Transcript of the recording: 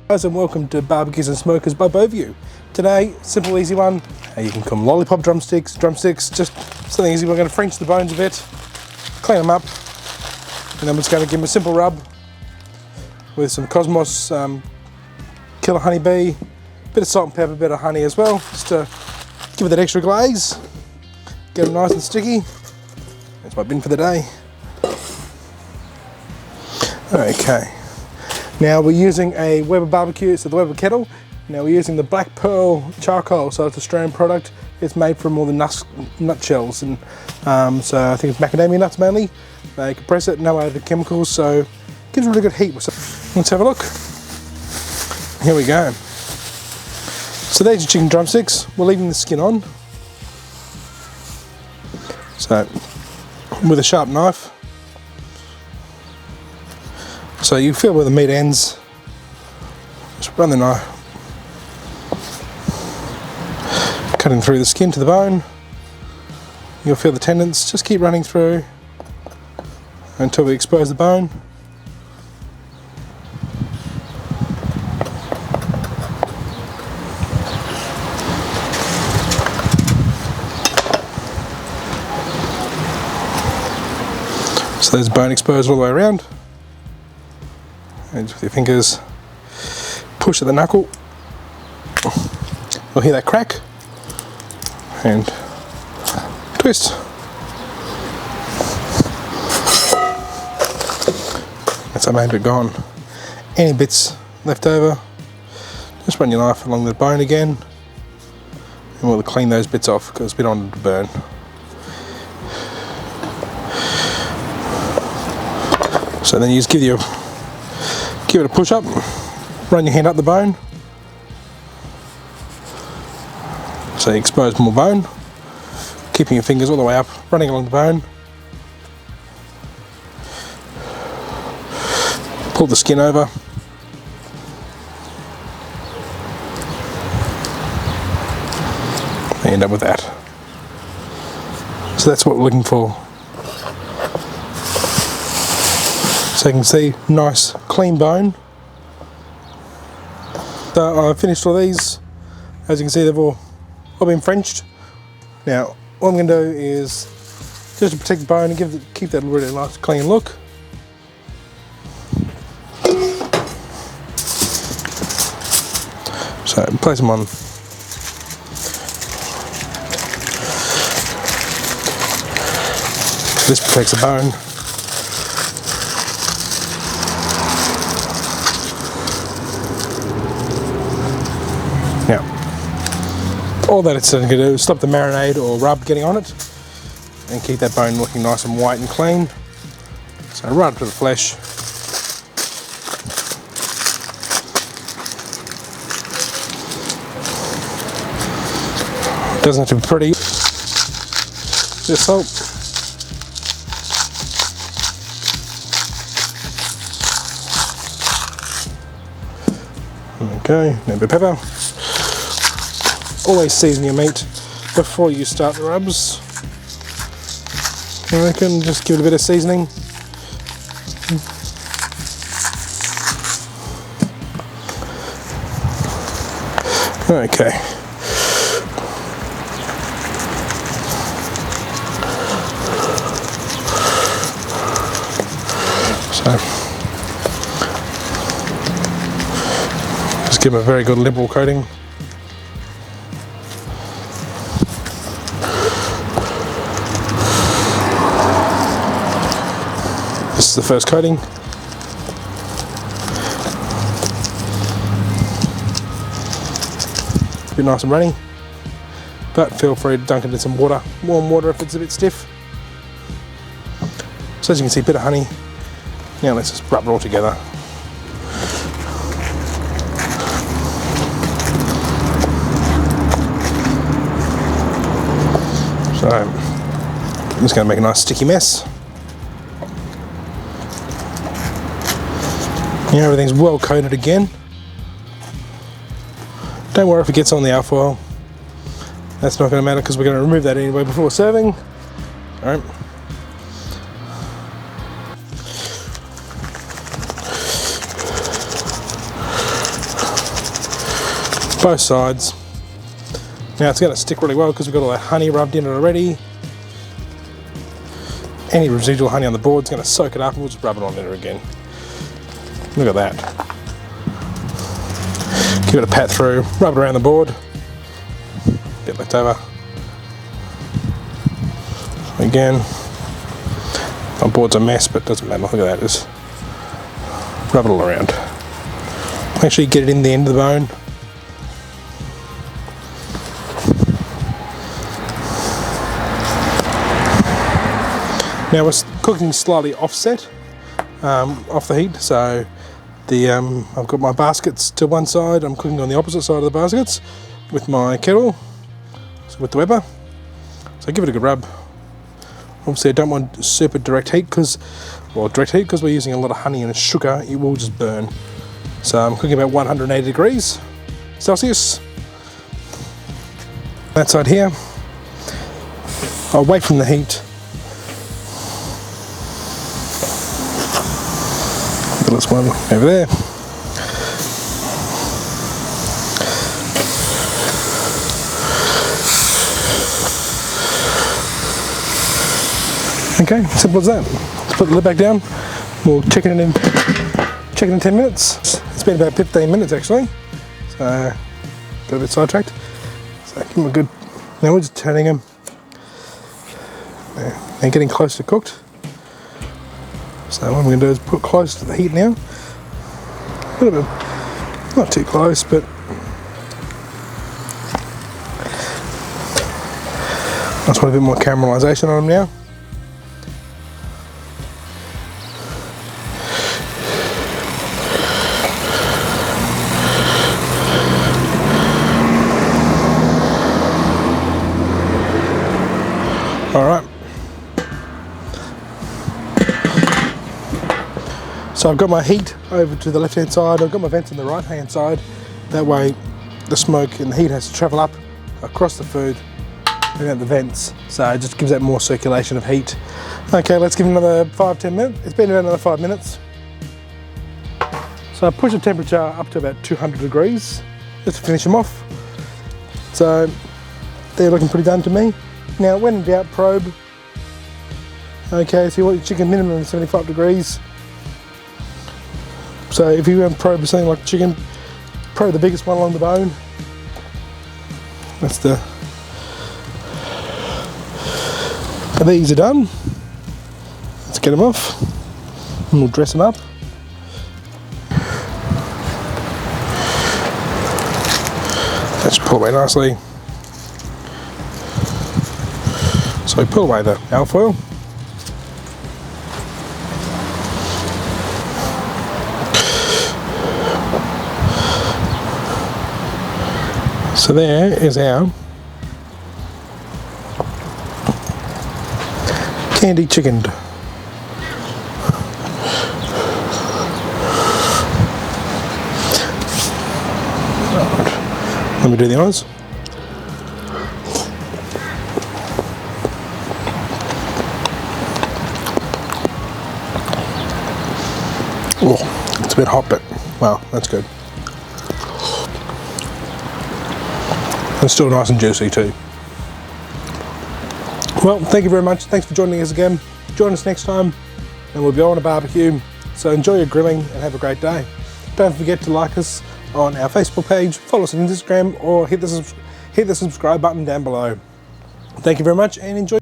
Guys, and welcome to Barbecues and Smokers by Boview. Today, simple easy one. You can call them lollipop drumsticks, just something easy. We're going to French the bones a bit, clean them up, and then we're just going to give them a simple rub with some Cosmos Killer Honeybee, bit of salt and pepper, bit of honey as well, just to give it that extra glaze, get them nice and sticky. That's my bin for the day. Okay. Now we're using a Weber barbecue, so the Weber Kettle. Now we're using the Black Pearl charcoal, so it's an Australian product. It's made from all the nutshells, and so I think it's macadamia nuts mainly. They compress it, no added chemicals, so it gives really good heat. Let's have a look. Here we go. So there's your chicken drumsticks. We're leaving the skin on. So with a sharp knife. So you feel where the meat ends, just run the knife, cutting through the skin to the bone. You'll feel the tendons, just keep running through until we expose the bone. So there's bone exposed all the way around. And with your fingers, push at the knuckle. You'll hear that crack. And twist. That's our main bit gone. Any bits left over, just run your knife along the bone again. And we'll clean those bits off because we don't want them to burn. So then you just give it a push up, run your hand up the bone, so you expose more bone, keeping your fingers all the way up, running along the bone, pull the skin over, and end up with that. So that's what we're looking for. So you can see, nice clean bone. So I've finished all these. As you can see, they've all been Frenched. Now, what I'm going to do is just to protect the bone and keep that really nice clean look. So place them on. This protects the bone. Now, all that it's going to do is stop the marinade or rub getting on it and keep that bone looking nice and white and clean. So right up to the flesh. Doesn't have to be pretty. Just salt. Okay, a bit of pepper. Always season your meat before you start the rubs. I reckon just give it a bit of seasoning. Okay. So just give them a very good liberal coating. This is the first coating. Be nice and runny, but feel free to dunk it in some water, warm water if it's a bit stiff. So as you can see, a bit of honey. Now let's just rub it all together. So I'm just going to make a nice sticky mess. Now everything's well coated again. Don't worry if it gets on the alfoil. That's not going to matter because we're going to remove that anyway before serving. Alright. both sides. Now it's going to stick really well because we've got all that honey rubbed in it already. Any residual honey on the board is going to soak it up and we'll just rub it on there again. Look at that. Give it a pat through, rub it around the board. Get left over. Again. My board's a mess, but it doesn't matter. Look at that. Just rub it all around. Make sure you get it in the end of the bone. Now we're cooking slightly offset, off the heat, so I've got my baskets to one side, I'm cooking on the opposite side of the baskets with my kettle, so with the Weber. So give it a good rub. Obviously I don't want super direct heat because we're using a lot of honey and sugar, it will just burn. So I'm cooking about 180 degrees Celsius. That side here, I'll wait from the heat. This one over there. Okay, simple as that. Let's put the lid back down. We'll check it in 10 minutes. It's been about 15 minutes actually. So got a bit sidetracked. So give them a good. Now we're just turning them. They're getting close to cooked. So what I'm going to do is put close to the heat now. A little bit, not too close, but I just want a bit more caramelisation on them now. All right. So I've got my heat over to the left hand side, I've got my vents on the right hand side. That way the smoke and the heat has to travel up across the food and out the vents. So it just gives that more circulation of heat. Okay, let's give it another 5-10 minutes. It's been about another 5 minutes. So I push the temperature up to about 200 degrees just to finish them off. So they're looking pretty done to me. Now when in doubt, probe. Okay, so you want your chicken minimum of 75 degrees. So if you want to probe something like chicken, probe the biggest one along the bone. That's the. And these are done. Let's get them off. And we'll dress them up. That should pull away nicely. So pull away the alfoil. So there is our candy chicken. Let me do the honors. Oh, it's a bit hot, but wow, that's good. And still nice and juicy too. Well, thank you very much. Thanks for joining us again. Join us next time and we'll be on a barbecue. So enjoy your grilling and have a great day. Don't forget to like us on our Facebook page, follow us on Instagram, or hit the subscribe button down below. Thank you very much and enjoy.